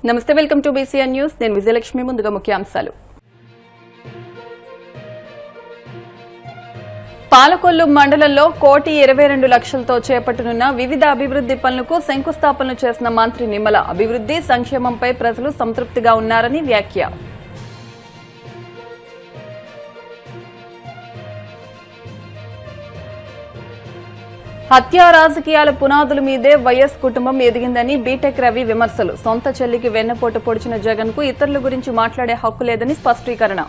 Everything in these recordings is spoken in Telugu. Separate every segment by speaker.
Speaker 1: నమస్తే, వెల్కమ్ టు బీసీఎన్ న్యూస్. నేను విజయలక్ష్మి. ముందుగా ముఖ్యాంశాలు. పాలకొల్లు మండలంలో 1,22,00,000తో చేపట్టనున్న వివిధ అభివృద్ది పనులకు శంకుస్థాపనలు చేసిన మంత్రి నిమ్మల. అభివృద్ది సంక్షేమంపై ప్రజలు సంతృప్తిగా ఉన్నారని వ్యాఖ్య. హత్యా రాజకీయాల పునాదుల మీదే వైఎస్ కుటుంబం ఎదిగిందని బీటెక్ రవి విమర్శలు. సొంత చెల్లికి వెన్నపోటు పొడిచిన జగన్ కు ఇతరుల గురించి మాట్లాడే హక్కు లేదని స్పష్టీకరణ.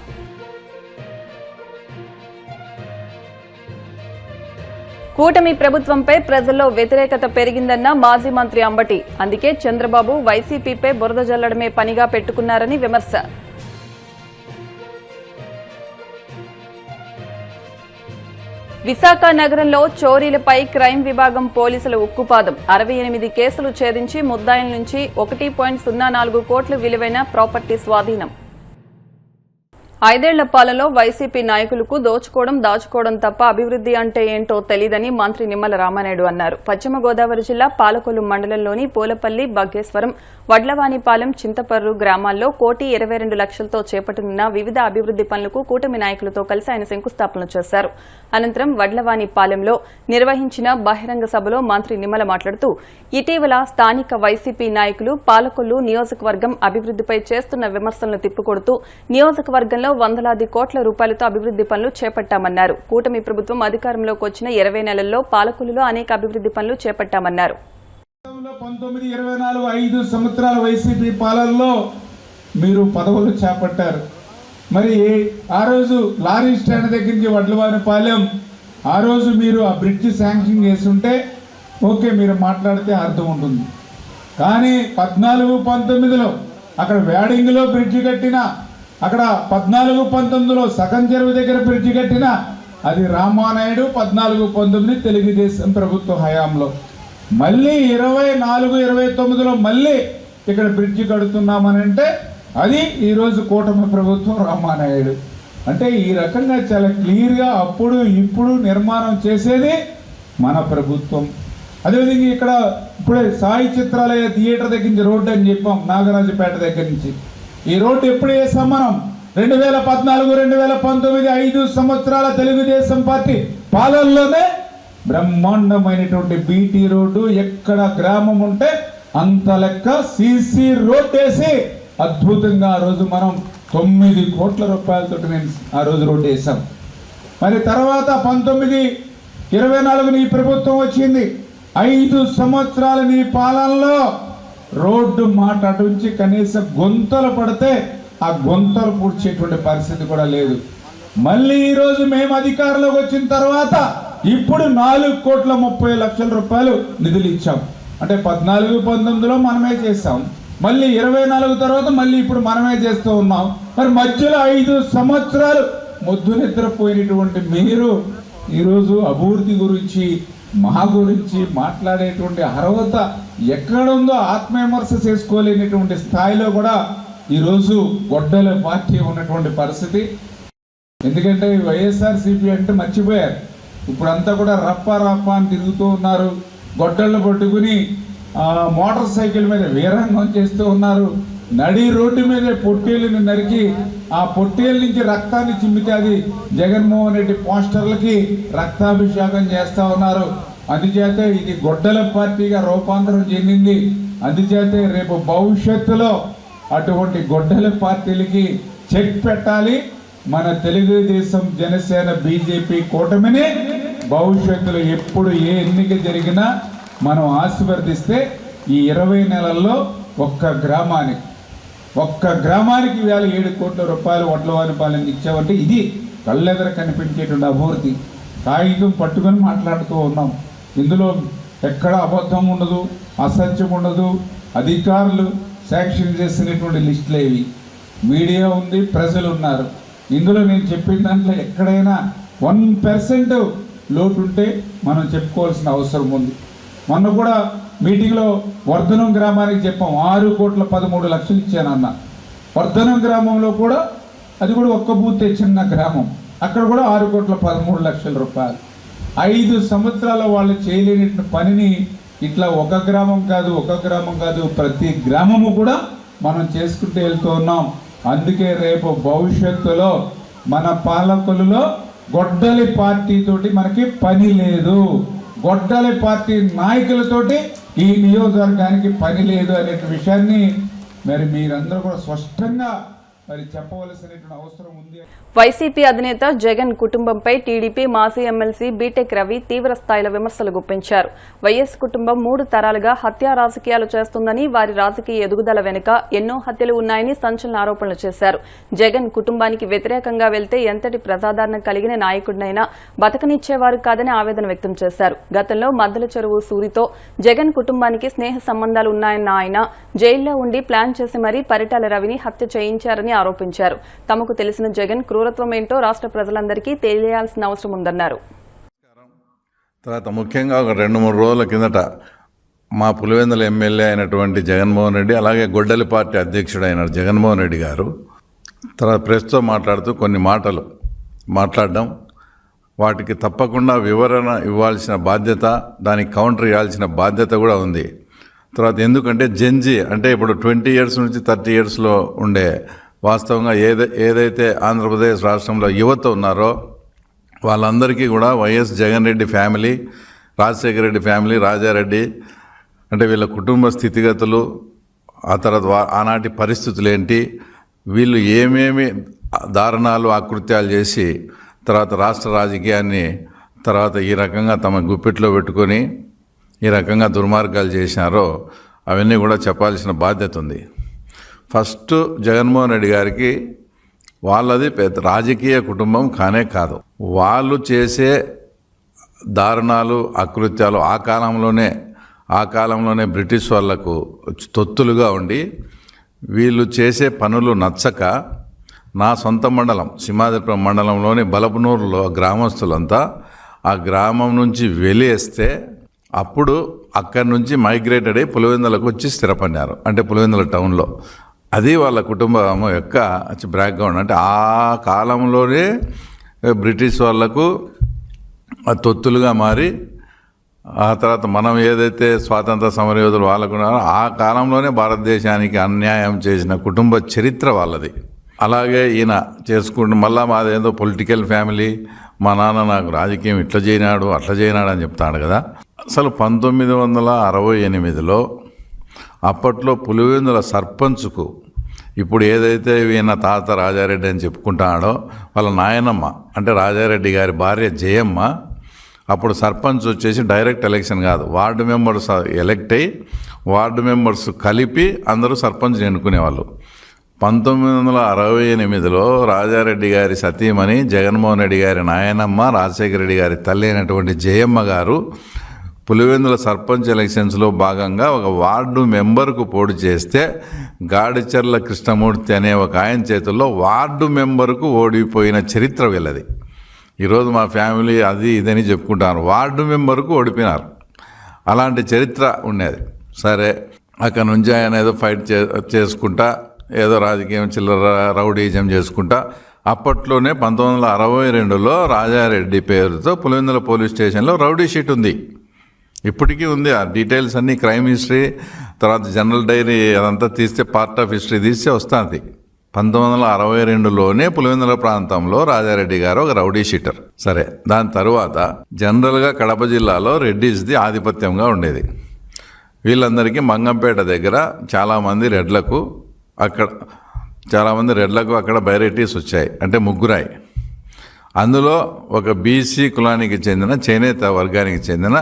Speaker 1: కూటమి ప్రభుత్వంపై ప్రజల్లో వ్యతిరేకత పెరిగిందన్న మాజీ మంత్రి అంబటి. అందుకే చంద్రబాబు వైసీపీపై బురద జల్లడమే పనిగా పెట్టుకున్నారని విమర్శ. విశాఖ నగరంలో చోరీలపై క్రైమ్ విభాగం పోలీసుల ఉక్కుపాదం. 68 కేసులు ఛేదించి ముద్దాయిల నుంచి 1.04 కోట్ల విలువైన ప్రాపర్టీ స్వాధీనం. 5 ఏళ్ల పాలనలో వైసీపీ నాయకులకు దోచుకోవడం దాచుకోవడం తప్ప అభివృద్ది అంటే ఏంటో తెలీదని మంత్రి నిమ్మల రామానాయుడు అన్నారు. పశ్చిమ గోదావరి జిల్లా పాలకొల్లు మండలంలోని పూలపల్లి, బగ్గేశ్వరం, వడ్లవానిపాలెం, చింతపర్రు గ్రామాల్లో 1,22,00,000తో చేపట్టనున్న వివిధ అభివృద్ది పనులకు కూటమి నాయకులతో కలిసి ఆయన శంకుస్థాపన చేశారు. అనంతరం వడ్లవానిపాలెంలో నిర్వహించిన బహిరంగ సభలో మంత్రి నిమ్మల మాట్లాడుతూ, ఇటీవల స్థానిక వైసీపీ నాయకులు పాలకొల్లు నియోజకవర్గం అభివృద్దిపై చేస్తున్న విమర్శలను తిప్పికొడుతూ నియోజకవర్గంలో వందలాది కోట్ల రూపాయలతో అభివృద్ది పనులు చేపట్టామన్నారు. కూటమి ప్రభుత్వం అధికారంలోకి వచ్చిన 20 నెలల్లో పాలకొల్లులో అనేక అభివృద్ది పనులు చేపట్టామన్నారు.
Speaker 2: 5 సంవత్సరాల వైసీపీ పాలనలో మీరు పదవులు చేపట్టారు. మరి ఆ రోజు లారీ స్టాండ్ దగ్గర నుంచి వడ్లవానిపాలెం ఆ రోజు మీరు ఆ బ్రిడ్జ్ శాంక్షన్ చేస్తుంటే ఓకే, మీరు మాట్లాడితే అర్థం ఉంటుంది. కానీ 14-19లో అక్కడ వేడింగ్లో బ్రిడ్జ్ కట్టినా, అక్కడ 14-19లో సగం చెరువు దగ్గర బ్రిడ్జ్ కట్టినా అది రామానాయుడు 14-19 తెలుగుదేశం ప్రభుత్వ హయాంలో. మళ్ళీ 24-29లో మళ్ళీ ఇక్కడ బ్రిడ్జ్ కడుతున్నామని అంటే అది ఈరోజు కూటమి ప్రభుత్వం రామానాయుడు. అంటే ఈ రకంగా చాలా క్లియర్గా అప్పుడు ఇప్పుడు నిర్మాణం చేసేది మన ప్రభుత్వం. అదేవిధంగా ఇక్కడ ఇప్పుడే సాయి చిత్రాలయ థియేటర్ దగ్గర నుంచి రోడ్డు అని చెప్పాం, నాగరాజుపేట దగ్గర నుంచి. ఈ రోడ్డు ఎప్పుడు వేసాం మనం? 2014-2019 5 సంవత్సరాల తెలుగుదేశం పార్టీ పాలనలోనే బ్రహ్మాండమైనటువంటి బీటీ రోడ్డు. ఎక్కడ గ్రామం ఉంటే అంత లెక్క సీసీ రోడ్ వేసి అద్భుతంగా ఆ రోజు మనం 9 కోట్ల రూపాయలతో నేను ఆ రోజు రోడ్డు వేసాం. మరి తర్వాత 19-24 నీ ప్రభుత్వం వచ్చింది. 5 సంవత్సరాల నీ పాలనలో రోడ్డు మాట అటుంచి కనీసం గొంతలు పడితే ఆ గొంతలు పూడ్చేటువంటి పరిస్థితి కూడా లేదు. మళ్ళీ ఈరోజు మేము అధికారంలోకి వచ్చిన తర్వాత ఇప్పుడు 4,30,00,000 రూపాయలు నిధులు ఇచ్చాం. అంటే 14-19లో మనమే చేస్తాం, మళ్ళీ 24 తర్వాత మళ్ళీ ఇప్పుడు మనమే చేస్తూ ఉన్నాం. మరి మధ్యలో 5 సంవత్సరాలు మొద్దు నిద్రపోయినటువంటి మీరు ఈరోజు అభివృద్ధి గురించి మా గురించి మాట్లాడేటువంటి అర్హత ఎక్కడుందో ఆత్మవిమర్శ చేసుకోలేనటువంటి స్థాయిలో కూడా ఈరోజు గొడ్డల పార్టీ ఉన్నటువంటి పరిస్థితి. ఎందుకంటే వైఎస్ఆర్సీపీ అంటే మర్చిపోయారు. ఇప్పుడంతా కూడా రప్ప అని తిరుగుతూ ఉన్నారు. గొడ్డళ్ళు పట్టుకుని మోటార్ సైకిల్ మీద వీరంగం చేస్తూ ఉన్నారు. నడి రోడ్డు మీద పొట్టేళ్ళని నరికి ఆ పొట్టేళ్ళ నుంచి రక్తాన్ని చిమ్మితే అది జగన్మోహన్ రెడ్డి పోస్టర్లకి రక్తాభిషేకం చేస్తూ ఉన్నారు. అందుచేత ఇది గొడ్డల పార్టీగా రూపాంతరం చెందింది. అందుచేత రేపు భవిష్యత్తులో అటువంటి గొడ్డల పార్టీలకి చెక్ పెట్టాలి. మన తెలుగుదేశం, జనసేన, బీజేపీ కూటమిని భవిష్యత్తులో ఎప్పుడు ఏ ఎన్నిక జరిగినా మనం ఆశీర్వదిస్తే ఈ 20 నెలల్లో ఒక్క గ్రామానికి వేళ 7 కోట్ల రూపాయలు వడ్లవానిపాలెం ఇచ్చామంటే ఇది కళ్ళెదర కనిపించేటువంటి అభివృద్ధి. కాగితం పట్టుకొని మాట్లాడుతూ ఉన్నాం. ఇందులో ఎక్కడ అబద్ధం ఉండదు, అసత్యం ఉండదు. అధికారులు శాంక్షన్ చేసినటువంటి లిస్టులు ఏవి, మీడియా ఉంది, ప్రజలు ఉన్నారు. ఇందులో నేను చెప్పిన దాంట్లో ఎక్కడైనా 1% లోటు ఉంటే మనం చెప్పుకోవాల్సిన అవసరం ఉంది. మొన్న కూడా మీటింగ్లో వర్ధనం గ్రామానికి చెప్పాం, 6,13,00,000 ఇచ్చానన్న. వర్ధనం గ్రామంలో కూడా అది కూడా ఒక్క బూత్ చిన్న గ్రామం, అక్కడ కూడా 6,13,00,000 రూపాయలు. 5 సంవత్సరాల వాళ్ళు చేయలేని పనిని ఇట్లా ఒక గ్రామం కాదు ప్రతి గ్రామము కూడా మనం చేసుకుంటూ వెళ్తూ ఉన్నాం. అందుకే రేపు భవిష్యత్తులో మన పాలకులలో గొడ్డలి పార్టీ తోటి మనకి పని లేదు, గొడ్డలి పార్టీ నాయకులతోటి ఈ నియోజకవర్గానికి పని లేదు అనే విషయాన్ని మరి మీరందరూ కూడా స్పష్టంగా మరి చెప్పవలసినటువంటి అవసరం ఉంది.
Speaker 1: వైసీపీ అధినేత జగన్ కుటుంబంపై టీడీపీ మాజీ ఎమ్మెల్సీ బీటెక్ రవి తీవ్ర స్థాయిలో విమర్శలు గుప్పించారు. వైఎస్ కుటుంబం 3 తరాలుగా హత్యా రాజకీయాలు చేస్తుందని, వారి రాజకీయ ఎదుగుదల వెనుక ఎన్నో హత్యలు ఉన్నాయని సంచలన ఆరోపణలు చేశారు. జగన్ కుటుంబానికి వ్యతిరేకంగా వెళ్తే ఎంతటి ప్రజాదరణ కలిగిన నాయకుడినైనా బతకనిచ్చేవారు కాదని ఆవేదన వ్యక్తం చేశారు. గతంలో మద్దల చెరువు సూరితో జగన్ కుటుంబానికి స్నేహ సంబంధాలు ఉన్నాయన్న ఆయన జైల్లో ఉండి ప్లాన్ చేసి మరీ పరిటాల రవిని హత్య చేయించారని ఆరోపించారు. తమకు తెలిసిన జగన్ క్రూరత్వం ఏంటో రాష్ట్ర ప్రజలందరికీ తెలియాల్సిన అవసరం ఉందన్నారు.
Speaker 3: తర్వాత ముఖ్యంగా ఒక 2-3 రోజుల కిందట మా పులివెందుల ఎమ్మెల్యే అయినటువంటి జగన్మోహన్ రెడ్డి, అలాగే గొడ్డలి పార్టీ అధ్యక్షుడైన జగన్మోహన్ రెడ్డి గారు తర్వాత ప్రెస్తో మాట్లాడుతూ కొన్ని మాటలు మాట్లాడడం, వాటికి తప్పకుండా వివరణ ఇవ్వాల్సిన బాధ్యత, దానికి కౌంటర్ ఇవ్వాల్సిన బాధ్యత కూడా ఉంది. తర్వాత ఎందుకంటే జెన్జీ అంటే ఇప్పుడు 20 years నుంచి 30 yearsలో ఉండే వాస్తవంగా ఏదైతే ఆంధ్రప్రదేశ్ రాష్ట్రంలో యువత ఉన్నారో వాళ్ళందరికీ కూడా YS Jagan Reddy family, Rajasekhara Reddy family, Rajareddy అంటే వీళ్ళ కుటుంబ స్థితిగతులు, ఆ తర్వాత ఆనాటి పరిస్థితులు ఏంటి, వీళ్ళు ఏమేమి దారుణాలు ఆకృత్యాలు చేసి తర్వాత రాష్ట్ర రాజకీయాన్ని తర్వాత ఈ రకంగా తమ గుప్పిట్లో పెట్టుకొని ఈ రకంగా దుర్మార్గాలు చేసినారో అవన్నీ కూడా చెప్పాల్సిన బాధ్యత ఉంది. ఫస్ట్ జగన్మోహన్ రెడ్డి గారికి వాళ్ళది పెద్ద రాజకీయ కుటుంబం కానే కాదు. వాళ్ళు చేసే దారుణాలు అకృత్యాలు ఆ కాలంలోనే బ్రిటిష్ వాళ్లకు తొత్తులుగా ఉండి వీళ్ళు చేసే పనులు నచ్చక నా సొంత మండలం సింహాద్రిపురం మండలంలోని బలపనూరులో గ్రామస్తులంతా ఆ గ్రామం నుంచి వెలివేస్తే అప్పుడు అక్కడి నుంచి మైగ్రేటెడ్ అయ్యి పులివెందులకు వచ్చి స్థిరపడినారు. అంటే పులివెందుల టౌన్లో. అది వాళ్ళ కుటుంబం యొక్క బ్యాక్గ్రౌండ్. అంటే ఆ కాలంలోనే బ్రిటిష్ వాళ్లకు తొత్తులుగా మారి ఆ తర్వాత మనం ఏదైతే స్వాతంత్ర సమరయోధులు వాళ్ళకున్నారో ఆ కాలంలోనే భారతదేశానికి అన్యాయం చేసిన కుటుంబ చరిత్ర వాళ్ళది. అలాగే ఈయన చేసుకుంటూ మళ్ళా మాదేదో పొలిటికల్ ఫ్యామిలీ, మా నాన్న నాకు రాజకీయం ఇట్లా చేయనాడు అట్లా చేయనాడు అని చెప్తాడు కదా. అసలు 1968లో అప్పట్లో పులివెందుల సర్పంచ్కు ఇప్పుడు ఏదైతే ఈయన తాత రాజారెడ్డి అని చెప్పుకుంటాడో వాళ్ళ నాయనమ్మ అంటే రాజారెడ్డి గారి భార్య జయమ్మ అప్పుడు సర్పంచ్ వచ్చేసి డైరెక్ట్ ఎలక్షన్ కాదు, వార్డు మెంబర్స్ ఎలక్ట్ అయ్యి వార్డు మెంబర్స్ కలిపి అందరూ సర్పంచ్ని ఎన్నుకునేవాళ్ళు. 1968లో రాజారెడ్డి గారి సతీమణి జగన్మోహన్ రెడ్డి గారి నాయనమ్మ రాజశేఖర రెడ్డి గారి తల్లి అయినటువంటి జయమ్మ గారు పులివెందుల సర్పంచ్ ఎలక్షన్స్లో భాగంగా ఒక వార్డు మెంబర్కు పోటీ చేస్తే గాడిచెర్ల కృష్ణమూర్తి అనే ఒక ఆయన చేతుల్లో వార్డు మెంబర్కు ఓడిపోయిన చరిత్ర వీళ్ళది. ఈరోజు మా ఫ్యామిలీ అది ఇదని చెప్పుకుంటారు, వార్డు మెంబర్కు ఓడిపోయినారు. అలాంటి చరిత్ర ఉండేది. సరే అక్కడ నుంచి ఆయన ఏదో ఫైట్ చేసుకుంటా ఏదో రాజకీయం చిల్లర రౌడీజం చేసుకుంటా అప్పట్లోనే 1962లో రాజారెడ్డి పేరుతో పులివెందుల పోలీస్ స్టేషన్లో రౌడీ షీట్ ఉంది. ఇప్పటికీ ఉంది. ఆ డీటెయిల్స్ అన్నీ క్రైమ్ హిస్టరీ తర్వాత జనరల్ డైరీ అదంతా తీస్తే పార్ట్ ఆఫ్ హిస్టరీ తీస్తే వస్తుంది. 1962లోనే పులివెందుల ప్రాంతంలో రాజారెడ్డి గారు ఒక రౌడీ షీటర్. సరే దాని తర్వాత జనరల్గా కడప జిల్లాలో రెడ్డిస్ది ఆధిపత్యంగా ఉండేది. వీళ్ళందరికీ మంగంపేట దగ్గర చాలామంది రెడ్లకు అక్కడ బైరైటీస్ వచ్చాయి, అంటే ముగ్గురాయి. అందులో ఒక బీసీ కులానికి చెందిన చేనేత వర్గానికి చెందిన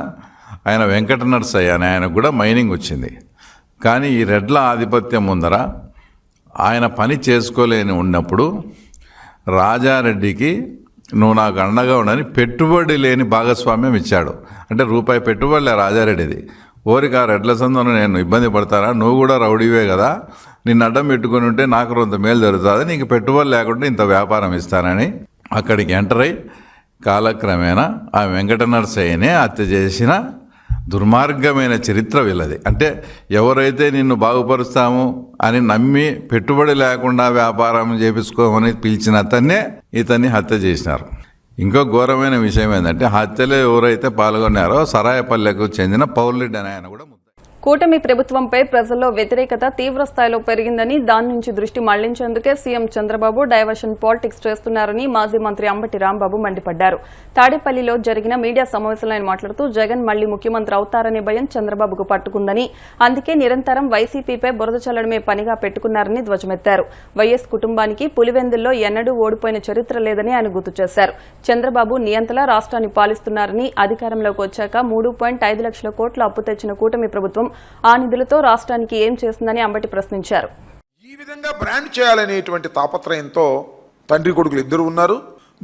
Speaker 3: ఆయన వెంకట నరసయ్య అని ఆయనకు కూడా మైనింగ్ వచ్చింది. కానీ ఈ రెడ్ల ఆధిపత్యం ముందర ఆయన పని చేసుకోలేని ఉన్నప్పుడు రాజారెడ్డికి నువ్వు నాకు అండగా ఉండని పెట్టుబడి లేని భాగస్వామ్యం ఇచ్చాడు. అంటే రూపాయి పెట్టుబడిలే రాజారెడ్డిది. ఓరికి ఆ రెడ్ల సందులో నేను ఇబ్బంది పడతారా, నువ్వు కూడా రౌడీవే కదా, నిన్ను అడ్డం పెట్టుకుని ఉంటే నాకు కొంత మేలు జరుగుతుంది, నీకు పెట్టుబడి లేకుండా ఇంత వ్యాపారం ఇస్తానని అక్కడికి ఎంటర్ అయ్యి కాలక్రమేణా ఆ వెంకట నరసయ్యనే హత్య చేసిన దుర్మార్గమైన చరిత్ర వీళ్ళది. అంటే ఎవరైతే నిన్ను బాగుపరుస్తాము అని నమ్మి పెట్టుబడి లేకుండా వ్యాపారం చేపించుకోమని పిలిచిన ఇతన్ని హత్య చేసినారు. ఇంకో ఘోరమైన విషయం ఏంటంటే హత్యలో ఎవరైతే పాల్గొన్నారో సరాయపల్లెకు చెందిన పౌర్లెడ్డి అనే ఆయన కూడా
Speaker 1: కూటమి ప్రభుత్వంపై ప్రజల్లో వ్యతిరేకత తీవ్రస్థాయిలో పెరిగిందని దాని నుంచి దృష్టి మళ్లించేందుకే సీఎం చంద్రబాబు డైవర్షన్ పాలిటిక్స్ చేస్తున్నారని మాజీ మంత్రి అంబటి రాంబాబు మండిపడ్డారు. తాడేపల్లిలో జరిగిన మీడియా సమావేశంలో ఆయన మాట్లాడుతూ జగన్ మళ్లీ ముఖ్యమంత్రి అవుతారనే భయం చంద్రబాబుకు పట్టుకుందని, అందుకే నిరంతరం వైసీపీపై బురద చల్లడమే పనిగా పెట్టుకున్నారని ధ్వజమెత్తారు. వైఎస్ కుటుంబానికి పులివెందుల్లో ఎన్నడూ ఓడిపోయిన చరిత్ర లేదని ఆయన గుర్తు చేశారు. చంద్రబాబు నియంతలా రాష్ట్రాన్ని పాలిస్తున్నారని, అధికారంలోకి వచ్చాక 3.5 లక్షల కోట్ల అప్పు తెచ్చిన కూటమి ప్రభుత్వం ఆ నిధులతో రాష్ట్రానికి ఏం చేస్తుందని అంబటి ప్రశ్నించారు.
Speaker 4: ఈ విధంగా బ్రాండ్ చేయాలనేటువంటి తాపత్రయంతో తండ్రి కొడుకులు ఇద్దరు ఉన్నారు.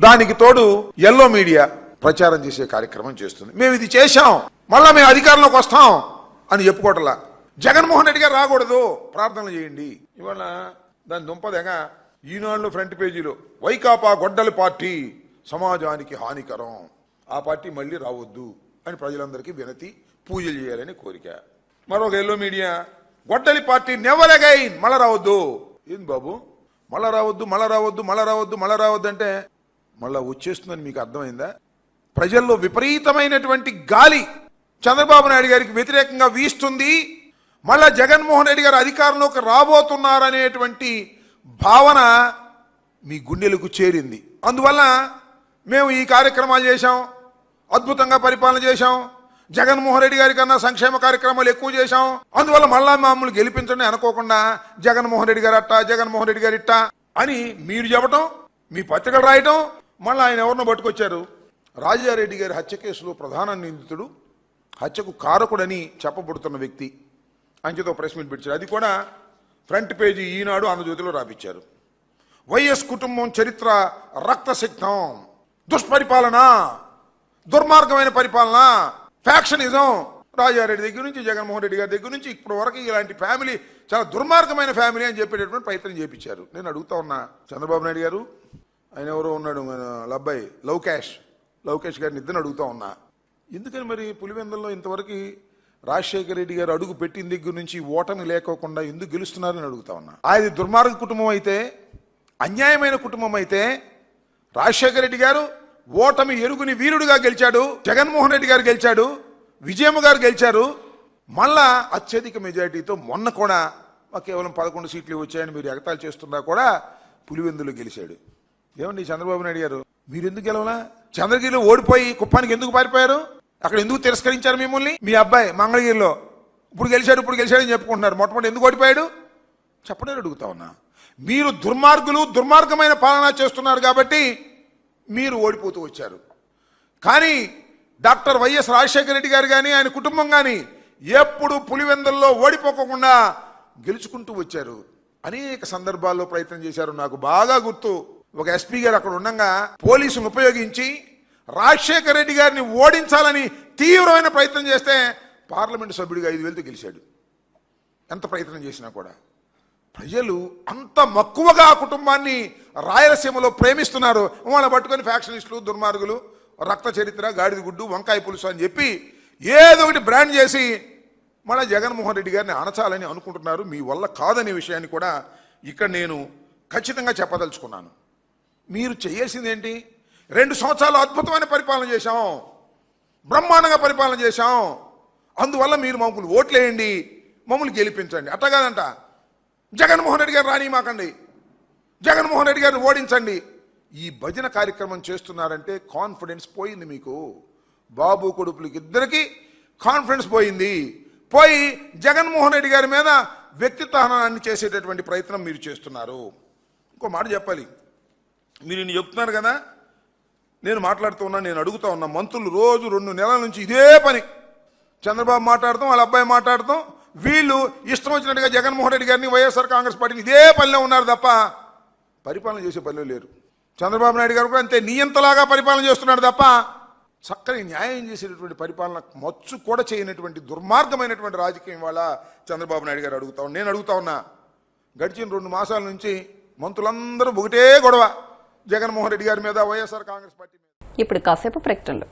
Speaker 4: దానికి తోడు ఎల్లో మీడియా ప్రచారం చేసే కార్యక్రమం చేస్తుంది. మేము ఇది చేశాం, మళ్ళా మేము అధికారంలోకి వస్తాం అని చెప్పుకోవట్లా. జగన్మోహన్ రెడ్డి గారు రాకూడదు, ప్రార్థనలు చేయండి. ఇవాళ దాని దుంపదగా ఈనాడు ఫ్రంట్ పేజీలో వైకాపా గొడ్డలి పార్టీ సమాజానికి హానికరం, ఆ పార్టీ మళ్ళీ రావద్దు అని ప్రజలందరికీ వినతి, పూజలు చేయాలని కోరిక. మరొక ఎల్లో మీడియా గొడ్డలి పార్టీ నెవర్ అగైన్, మళ్ళా రావద్దు. ఏంది బాబు మళ్ళా రావద్దు, మళ్ళా రావద్దు, మళ్ళా రావద్దు, మళ్ళా రావద్దు అంటే మళ్ళా వచ్చేస్తుందని మీకు అర్థమైందా? ప్రజల్లో విపరీతమైనటువంటి గాలి చంద్రబాబు నాయుడు గారికి వ్యతిరేకంగా వీస్తుంది. మళ్ళా జగన్మోహన్ రెడ్డి గారు అధికారంలోకి రాబోతున్నారనేటువంటి భావన మీ గుండెలకు చేరింది. అందువల్ల మేము ఈ కార్యక్రమాలు చేశాం, అద్భుతంగా పరిపాలన చేశాం, జగన్మోహన్ రెడ్డి గారి కన్నా సంక్షేమ కార్యక్రమాలు ఎక్కువ చేశాం, అందువల్ల మళ్ళా మమ్మల్ని గెలిపించండి అనుకోకుండా జగన్మోహన్ రెడ్డి గారు అట్టా, జగన్మోహన్ రెడ్డి గారు ఇట్టా అని మీరు చెప్పటం, మీ పత్రికలు రాయటం. మళ్ళీ ఆయన ఎవరినో పట్టుకొచ్చారు, రాజారెడ్డి గారి హత్య కేసులో ప్రధాన నిందితుడు, హత్యకు కారకుడని చెప్పబడుతున్న వ్యక్తి అంచెతో ప్రెస్ మీట్ పెట్టారు. అది కూడా ఫ్రంట్ పేజీ ఈనాడు ఆంధ్రజ్యోతిలో రాపించారు. వైఎస్ కుటుంబం చరిత్ర రక్తసిక్తం, దుష్పరిపాలన, దుర్మార్గమైన పరిపాలన, ఫ్యాక్షనిజం. రాజారెడ్డి దగ్గర నుంచి జగన్మోహన్ రెడ్డి గారి దగ్గర నుంచి ఇప్పటి వరకు ఇలాంటి ఫ్యామిలీ చాలా దుర్మార్గమైన ఫ్యామిలీ అని చెప్పేటటువంటి ప్రయత్నం చేయించారు. నేను అడుగుతా ఉన్నా చంద్రబాబు నాయుడు గారు, ఆయన ఎవరో ఉన్నాడు అబ్బాయి లవకేష్ గారిని ఇద్దరిని అడుగుతా ఉన్నా, ఎందుకని మరి పులివెందుల్లో ఇంతవరకు రాజశేఖర రెడ్డి గారు అడుగు పెట్టిన దగ్గర నుంచి ఓటమి లేకోకుండా ఎందుకు గెలుస్తున్నారని అడుగుతా ఉన్నా. ఆయన దుర్మార్గ కుటుంబం అయితే, అన్యాయమైన కుటుంబం అయితే రాజశేఖర రెడ్డి గారు ఓటమి ఎరుగుని వీరుడుగా గెలిచాడు, జగన్మోహన్ రెడ్డి గారు గెలిచాడు, విజయమ్మ గారు గెలిచారు. మళ్ళా అత్యధిక మెజారిటీతో మొన్న కూడా కేవలం 11 సీట్లు వచ్చాయని మీరు ఎగతాళి చేస్తున్నా కూడా పులివెందులో గెలిచాడు. ఏమండి చంద్రబాబు నాయుడు గారు, మీరు ఎందుకు గెలవలా? చంద్రగిరిలో ఓడిపోయి కుప్పానికి ఎందుకు పారిపోయారు? అక్కడ ఎందుకు తిరస్కరించారు మిమ్మల్ని? మీ అబ్బాయి మంగళగిరిలో ఇప్పుడు గెలిచాడని చెప్పుకుంటున్నారు. మొట్టమొదటి ఎందుకు ఓడిపోయాడు చెప్పడానికి అడుగుతా ఉన్నా. మీరు దుర్మార్గమైన పాలన చేస్తున్నారు కాబట్టి మీరు ఓడిపోతూ వచ్చారు. కానీ డాక్టర్ వైఎస్ రాజశేఖర రెడ్డి గారు కానీ ఆయన కుటుంబం కానీ ఎప్పుడు పులివెందుల్లో ఓడిపోకుండా గెలుచుకుంటూ వచ్చారు. అనేక సందర్భాల్లో ప్రయత్నం చేశారు. నాకు బాగా గుర్తు, ఒక ఎస్పీ గారు అక్కడ ఉండగా పోలీసును ఉపయోగించి రాజశేఖర రెడ్డి గారిని ఓడించాలని తీవ్రమైన ప్రయత్నం చేస్తే పార్లమెంటు సభ్యుడిగా 5,000తో గెలిచాడు. ఎంత ప్రయత్నం చేసినా కూడా ప్రజలు అంత మక్కువగా ఆ కుటుంబాన్ని రాయలసీమలో ప్రేమిస్తున్నారు. వాళ్ళని పట్టుకొని ఫ్యాక్షనిస్టులు, దుర్మార్గులు, రక్త చరిత్ర, గాడిద గుడ్డు, వంకాయ పులుసు అని చెప్పి ఏదో ఒకటి బ్రాండ్ చేసి మళ్ళీ జగన్మోహన్ రెడ్డి గారిని అణచాలని అనుకుంటున్నారు. మీ వల్ల కాదనే విషయాన్ని కూడా ఇక్కడ నేను ఖచ్చితంగా చెప్పదలుచుకున్నాను. మీరు చేయాల్సింది ఏంటి? 2 సంవత్సరాలు అద్భుతమైన పరిపాలన చేశాం, బ్రహ్మాండంగా పరిపాలన చేశాం, అందువల్ల మీరు మమ్మల్ని ఓట్లేయండి, మమ్మల్ని గెలిపించండి. అట్టగాదంట జగన్మోహన్ రెడ్డి గారు రానిమాకండి, జగన్మోహన్ రెడ్డి గారిని ఓడించండి. ఈ భజన కార్యక్రమం చేస్తున్నారంటే కాన్ఫిడెన్స్ పోయింది మీకు. బాబు కొడుకులకి ఇద్దరికి కాన్ఫిడెన్స్ పోయి జగన్మోహన్ రెడ్డి గారి మీద వ్యక్తిత్వహనాన్ని చేసేటటువంటి ప్రయత్నం మీరు చేస్తున్నారు. ఇంకో మాట చెప్పాలి, మీరు ఇన్ని చెప్తున్నారు కదా, నేను మాట్లాడుతూ ఉన్నా, నేను అడుగుతా ఉన్నా, మంత్రులు రోజు 2 నెలల నుంచి ఇదే పని, చంద్రబాబు మాట్లాడతాం, వాళ్ళ అబ్బాయి మాట్లాడతాం, వీళ్ళు ఇష్టం వచ్చినట్టుగా జగన్మోహన్ రెడ్డి గారిని, వైఎస్ఆర్ కాంగ్రెస్ పార్టీని ఇదే పనిలో ఉన్నారు తప్ప పరిపాలన చేసే పనిలో లేరు. చంద్రబాబు నాయుడు గారు కూడా అంతే నియంతలాగా పరిపాలన చేస్తున్నాడు తప్ప చక్కని న్యాయం చేసేటటువంటి పరిపాలన మచ్చు కూడా చేయనటువంటి దుర్మార్గమైనటువంటి రాజకీయం వల్ల చంద్రబాబు నాయుడు గారు నేను అడుగుతా ఉన్నా, గడిచిన 2 మాసాల నుంచి మంత్రులందరూ ఒకటే గొడవ జగన్మోహన్ రెడ్డి గారి మీద, వైఎస్ఆర్ కాంగ్రెస్ పార్టీ మీద.
Speaker 1: ఇప్పుడు కాసేపు ప్రకటనలు.